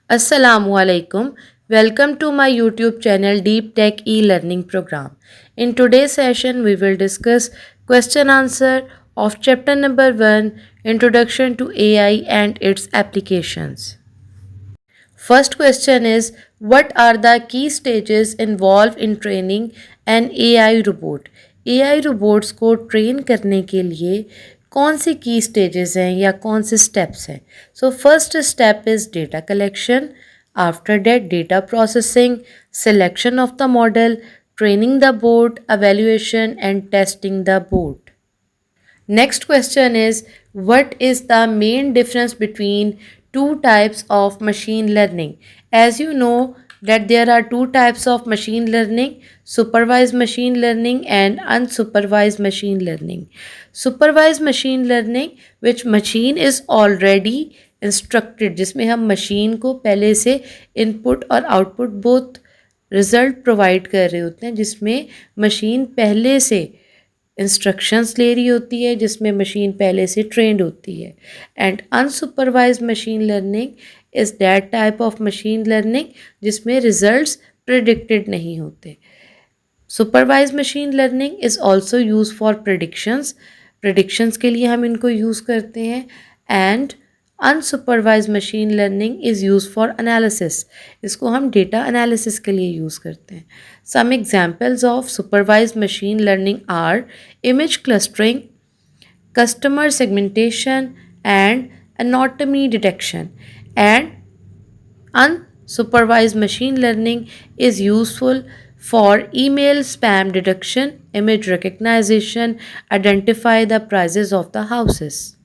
Assalamu alaikum. Welcome to my YouTube channel Deep Tech e-learning program. In today's session we will discuss question answer of chapter number 1, Introduction to AI and its applications. First question is, what are the key stages involved in training an AI robot? AI robots को train करने के लिए कौन सी की stages हैं या कौन से स्टेप्स हैं? So first step is data collection, after that data processing, selection of the model, training the board, evaluation and testing the board. Next question is, what is the main difference between two types of machine learning? As you know that there are two types of machine learning, supervised machine learning and unsupervised machine learning. Supervised machine learning, which machine is already instructed, जिसमें हम machine को पहले से input और output both result provide कर रहे होते हैं, जिसमें मशीन पहले से इंस्ट्रक्शंस ले रही होती है, जिसमें मशीन पहले से ट्रेंड होती है. And unsupervised machine learning is that type of machine learning जिसमें रिजल्ट्स प्रिडिक्टेड नहीं होते. Supervised machine learning is also use for predictions के लिए हम इनको यूज़ करते हैं. And unsupervised machine learning is use for analysis, इसको हम डेटा एनालिसिस के लिए यूज़ करते हैं. Some examples of supervised machine learning are image clustering, customer segmentation and anatomy detection. And unsupervised machine learning is useful for email spam detection, image recognition, identify the prices of the houses.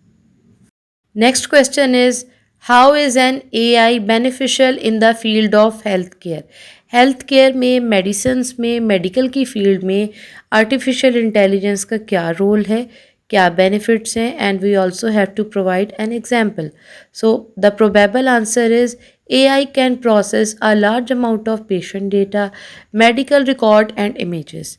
Next question is, how is an AI beneficial in the field of healthcare? Health care में, medicines में, medical की field में artificial intelligence का क्या role है, क्या benefits हैं, and we also have to provide an example. So the probable answer is AI can process a large amount of patient data, medical record and images.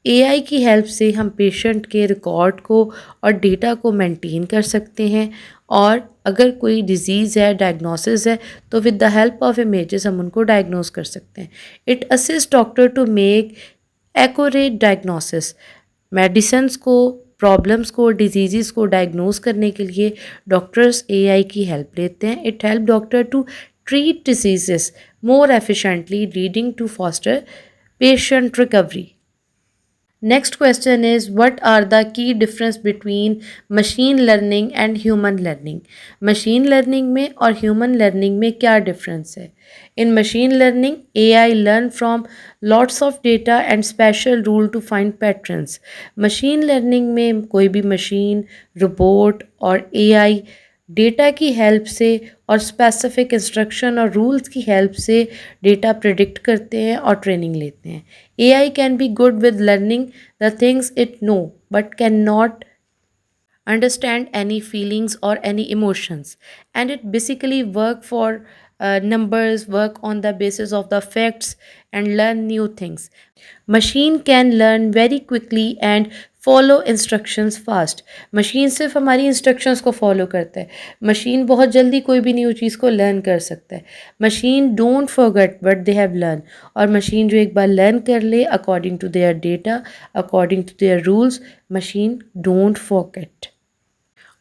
AI की help से हम patient के record को और data को maintain कर सकते हैं, और अगर कोई डिज़ीज़ है, डायग्नोसिस है, तो with the help of images हम उनको डायग्नोस कर सकते हैं. It assist doctor to make accurate diagnosis. Medicines को, प्रॉब्लम्स को, डिजीज़ को डायग्नोस करने के लिए डॉक्टर्स AI की हेल्प लेते हैं. It help doctor to treat diseases more efficiently, leading to faster patient recovery. Next question is, what are the key difference between machine learning and human learning? Machine learning में और human learning में क्या difference है? In machine learning, AI learn from lots of data and special rule to find patterns. Machine learning में कोई भी machine, robot और AI data की हेल्प से और स्पेसिफिक इंस्ट्रक्शन और रूल्स की हेल्प से डेटा प्रिडिक्ट करते हैं और ट्रेनिंग लेते हैं. AI can be good with learning the things it know but can not understand any feelings or any emotions, and it basically work for numbers, work on the basis of the facts and learn new things. Machine can learn very quickly and follow instructions fast. Machine सिर्फ हमारी instructions को follow करता है. Machine बहुत जल्दी कोई भी new चीज़ को लर्न कर सकता है. Machine don't forget what they have learn, और मशीन जो एक बार लर्न कर ले according to their data, according to their rules, machine don't forget.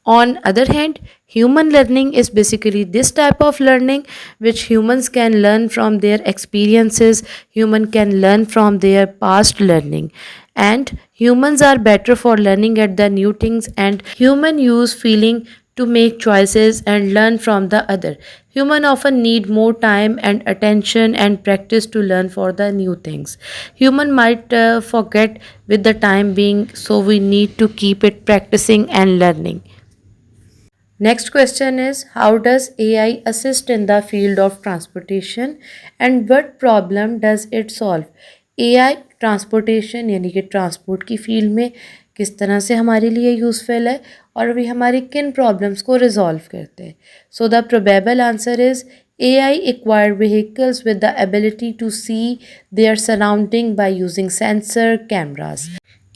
On other hand, human learning is basically this type of learning which humans can learn from their experiences, human can learn from their past learning, and humans are better for learning at the new things, and human use feeling to make choices and learn from the other. Human often need more time and attention and practice to learn for the new things. Human might forget with the time being, so we need to keep it practicing and learning. Next question is, how does AI assist in the field of transportation and what problem does it solve? AI transportation यानी कि transport की field में किस तरह से हमारे लिए useful है और वे हमारी किन प्रॉब्लम्स को रिजॉल्व करते हैं. सो the probable answer is AI acquired vehicles with the ability to see their surrounding by using sensor cameras.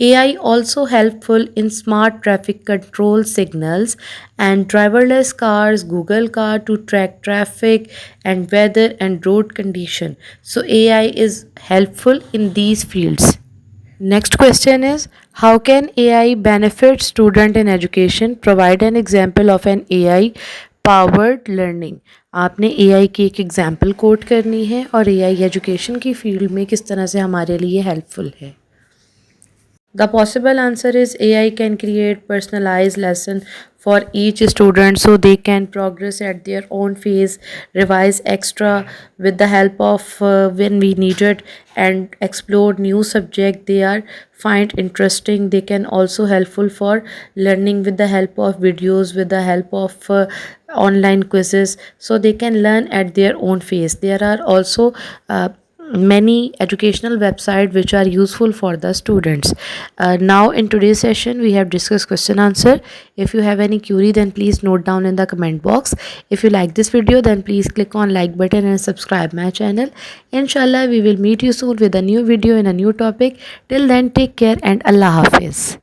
AI also helpful in smart traffic control signals and driverless cars, Google Car to track traffic and weather and road condition. So AI is helpful in these fields. Next question is, how can AI benefit student in education? Provide an example of an AI powered learning. आपने AI की एक example coat करनी है और AI education की field में किस तरह से हमारे लिए हेल्पफुल है. The possible answer is AI can create personalized lesson for each student so they can progress at their own pace, revise extra with the help of when we need it, and explore new subject they are find interesting. They can also helpful for learning with the help of videos, with the help of online quizzes, so they can learn at their own pace. There are also many educational websites which are useful for the students. Now in today's session we have discussed question answer. If you have any query, then please note down in the comment box. If you like this video, then please click on like button and subscribe my channel. Inshallah we will meet you soon with a new video in a new topic. Till then, take care and Allah Hafiz.